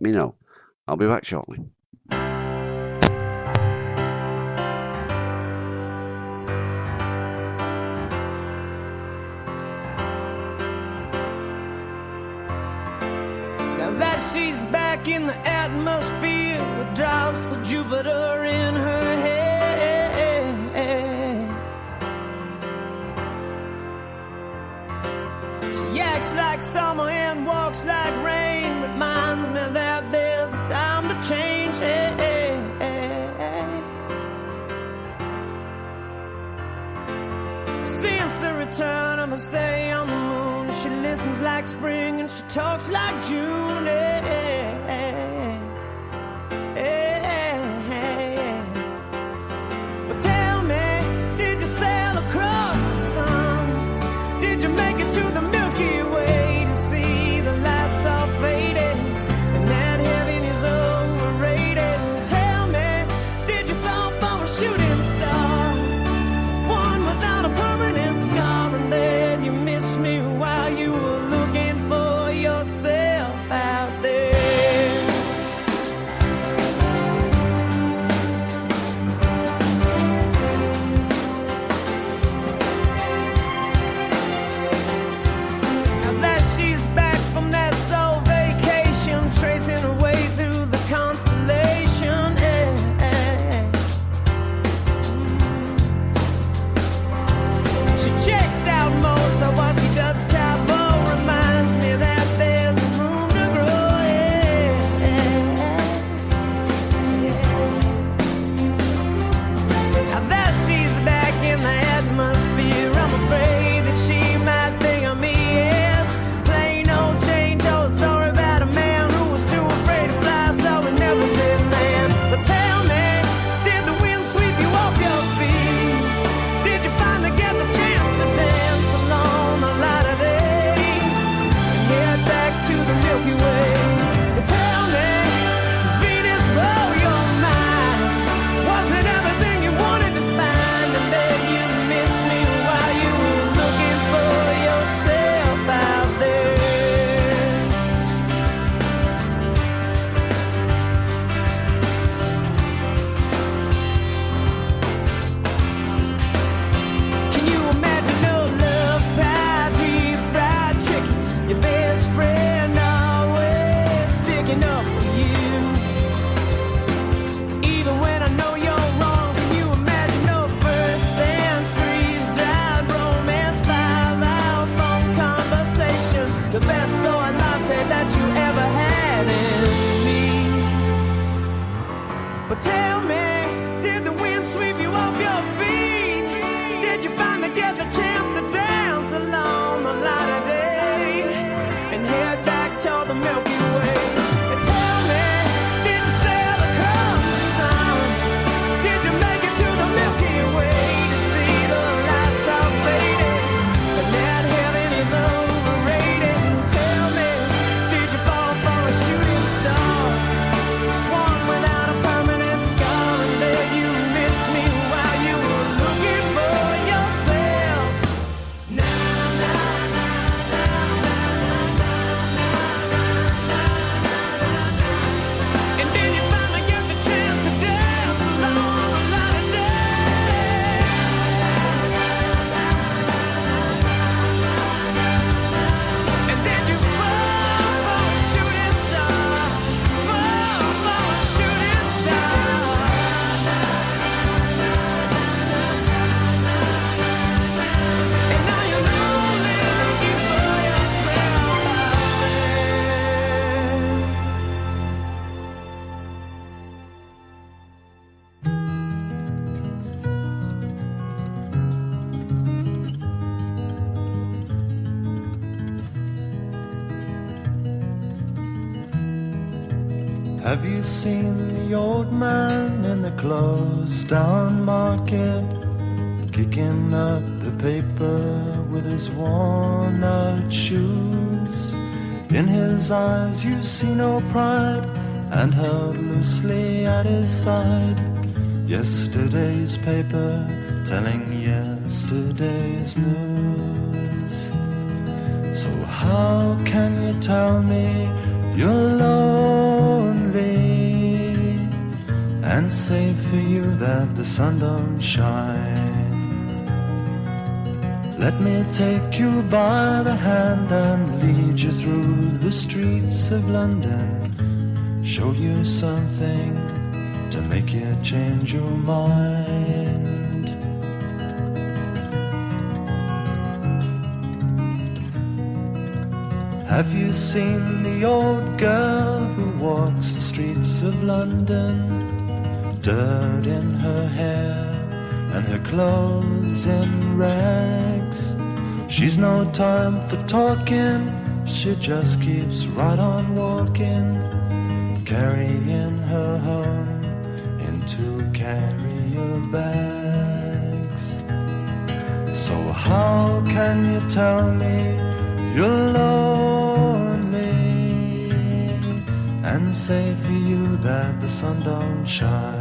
let me know. I'll be back shortly. Now that she's back in the atmosphere with drops of Jupiter in her head, she acts like summer and walks like rain, reminds me that there's a time to change. Since the return of her stay on the moon, she listens like spring and she talks like June. But tell me, did you sail across the sun? Did you make it to the Milky Way to see the lights all faded and that heaven is overrated? Tell me, did you fall for a shooting star, one without a permanent scar, and then you missed me while you were looking for yourself out there? Now that she's back from that soul vacation, tracing her way through the constellation, she checks out Mozart while she does Chavo, reminds me that there's room to grow. Now that she's back in the atmosphere, I'm afraid that she might think of me as plain old Jane Doe, a story about a man who was too afraid to fly, so he never did land. But tell me, did the wind sweep you off your feet? Did you finally get the chance to dance along the light of day and head back to the Milky Way? But tell me, did Venus blow your mind? Was it everything you wanted to find, and then you missed me while you were looking for yourself out there? Can you imagine no love pie, deep fried chicken, your best friend always sticking up for you, even when I know you're wrong? Can you imagine no first dance, freeze-dried romance, 5-hour phone conversation, the best soy latte that you ever had in me? But tell me, did the wind sweep you off your feet? Did you finally get the chance to dance along the light of day and head back toward the Milky Way? And tell me, did you sail across the sun? Did you make it to the Milky Way to see the lights all faded and that heaven is overrated? And tell me, did you fall for a shooting star, one without a permanent scar, and then you missed me while you were looking for yourself? Na na na na na na na na. And then you finally get the chance to dance along the light of day. And then you fall for a shooting star, fall for a shooting star. And now you're only looking for yourself out Have you seen the old man in the closed down market, kicking up the paper with his worn out shoes? In his eyes you see no pride, and held loosely at his side, yesterday's paper telling yesterday's news. So how can you tell me you're low? and say for you that the sun don't shine. Let me take you by the hand and lead you through the streets of London, show you something to make you change your mind. Have you seen the old girl who walks the streets of London? Dirt in her hair and her clothes in rags. She's no time for talking, she just keeps right on walking, carrying her home in 2 carrier bags. So how can you tell me you're lonely and say for you that the sun don't shine?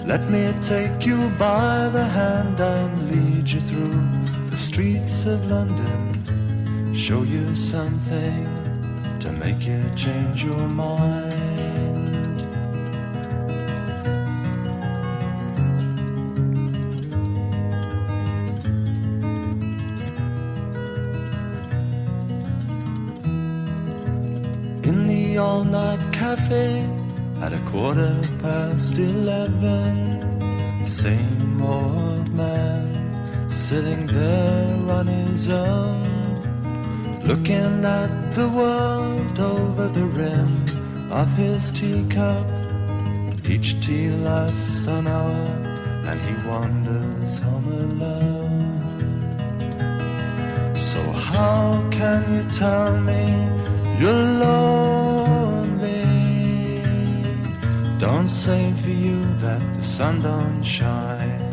Let me take you by the hand and lead you through the streets of London, show you something to make you change your mind. In the all-night cafe at 11:15, same old man sitting there on his own, looking at the world over the rim of his teacup. Each tea lasts an hour and he wanders home alone. So how can you tell me you're lonely? Don't say for you that the sun don't shine.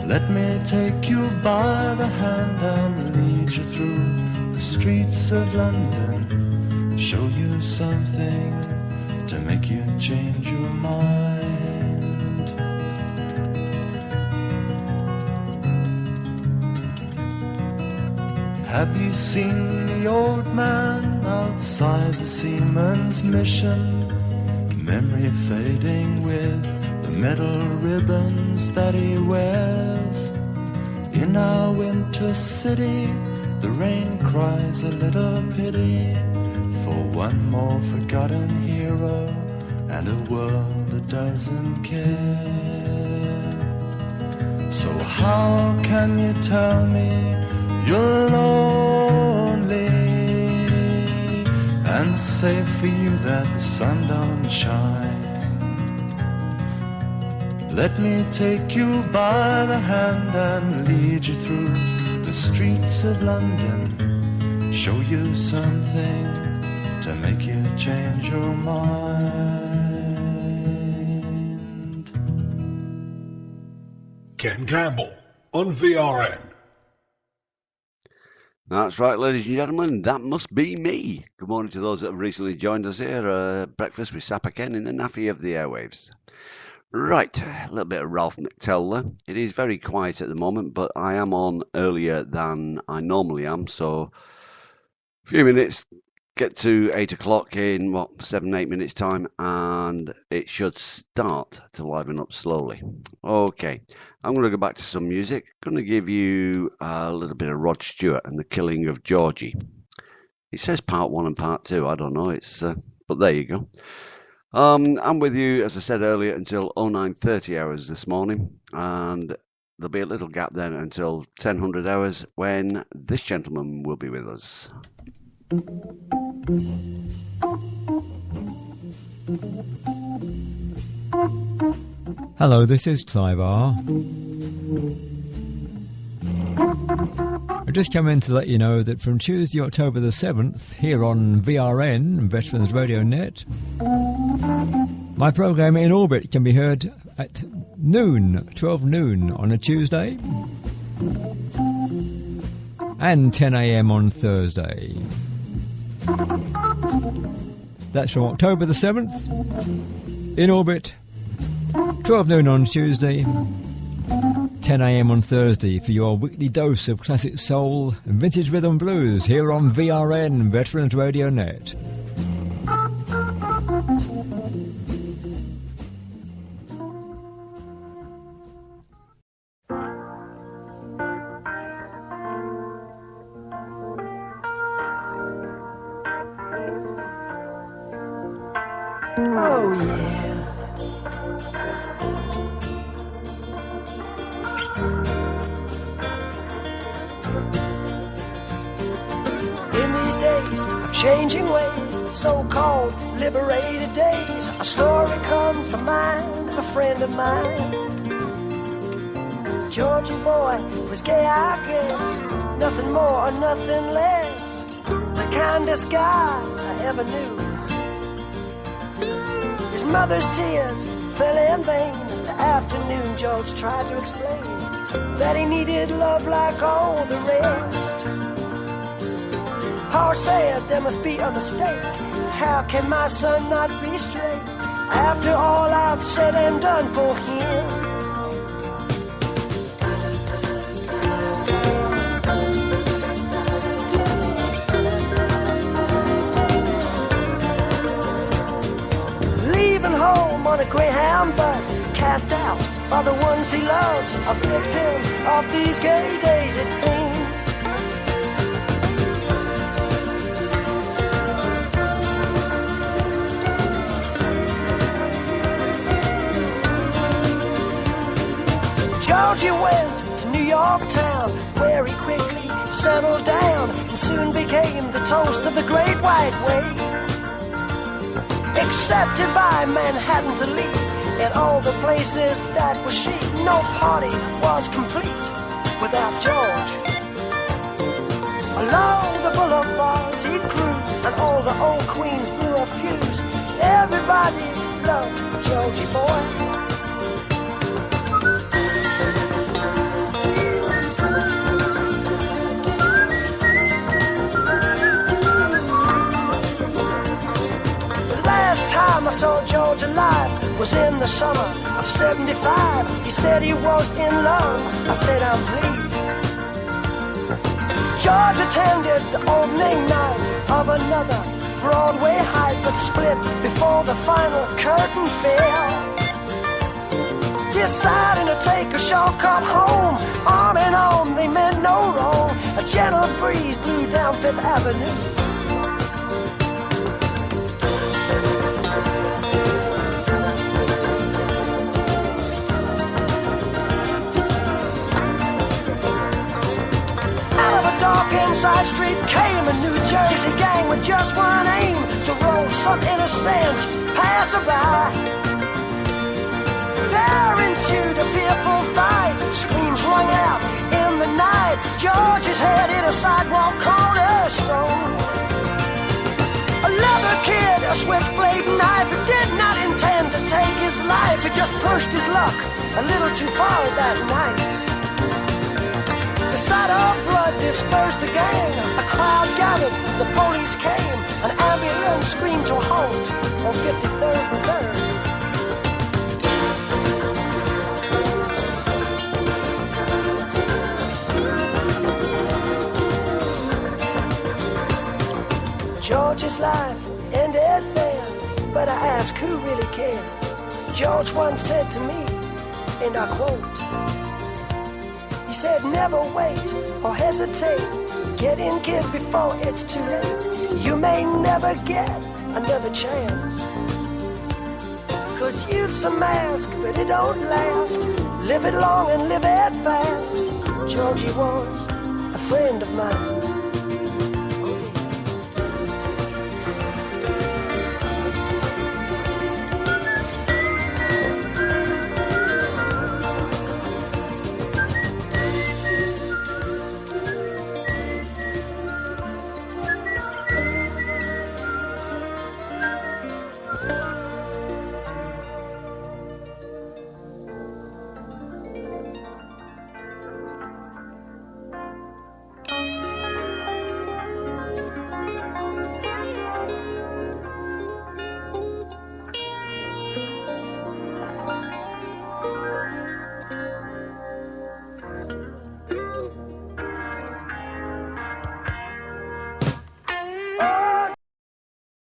Let me take you by the hand and lead you through the streets of London, show you something to make you change your mind. Have you seen the old man outside the Seaman's Mission? Memory fading with the metal ribbons that he wears. In our winter city, the rain cries a little pity for one more forgotten hero and a world that doesn't care. So how can you tell me you're lonely and say for you that the sun don't shine? Let me take you by the hand and lead you through the streets of London, show you something to make you change your mind. Ken Campbell on VRN. That's right, ladies and gentlemen, that must be me. Good morning to those that have recently joined us here. Breakfast with Sapper Ken in the naffy of the airwaves. Right, a little bit of Ralph McTell there. It is very quiet at the moment, but I am on earlier than I normally am, so a few minutes, get to 8 o'clock in, 7-8 minutes time, and it should start to liven up slowly. Okay, I'm going to go back to some music. I'm going to give you a little bit of Rod Stewart and the Killing of Georgie. It says part 1 and part 2, I don't know, but there you go. I'm with you, as I said earlier, until 0930 hours this morning, and there'll be a little gap then until 1000 hours when this gentleman will be with us. Hello, this is Clive R. I just come in to let you know that from Tuesday, October the 7th, here on VRN, Veterans Radio Net, my programme In Orbit can be heard at 12 noon on a Tuesday and 10 a.m. on Thursday. That's from October the 7th, In Orbit, 12 noon on Tuesday, 10 a.m. on Thursday for your weekly dose of classic soul and vintage rhythm blues here on VRN, Veterans Radio Net. Oh yeah. In these days of changing ways, so-called liberated days, a story comes to mind of a friend of mine. Georgie boy was gay, I guess, nothing more or nothing less, the kindest guy I ever knew. His mother's tears fell in vain. The afternoon George tried to explain that he needed love like all the rest. Paul said there must be a mistake. How can my son not be straight after all I've said and done for him? Leaving home on a Greyhound bus, cast out by the ones he loves, a victim of these gay days it seems. Georgie went to New York town, where he quickly settled down and soon became the toast of the Great White Way. Accepted by Manhattan's elite in all the places that were chic, no party was complete without George. Along the boulevards he cruised, and all the old queens blew a fuse. Everybody loved Georgie boy. Time I saw George alive was in the summer of '75. He said he was in love. I said I'm pleased. George attended the opening night of another Broadway hype, but split before the final curtain fell. Deciding to take a shortcut home, arm in arm they meant no wrong. A gentle breeze blew down Fifth Avenue. Dark inside street came a New Jersey gang with just one aim, to roll some innocent passerby. There ensued a fearful fight, screams rung out in the night. George's head hit a sidewalk cornerstone. A leather kid, a switchblade knife, he did not intend to take his life. He just pushed his luck a little too far that night. The sight of blood dispersed the gang. A crowd gathered, the police came. An ambulance screamed to a halt on 53rd and 3rd. George's life ended there, but I ask who really cares. George once said to me, and I quote, he said, never wait or hesitate. Get in, kid, before it's too late. You may never get another chance. 'Cause youth's a mask, but it don't last. Live it long and live it fast. Georgie was a friend of mine.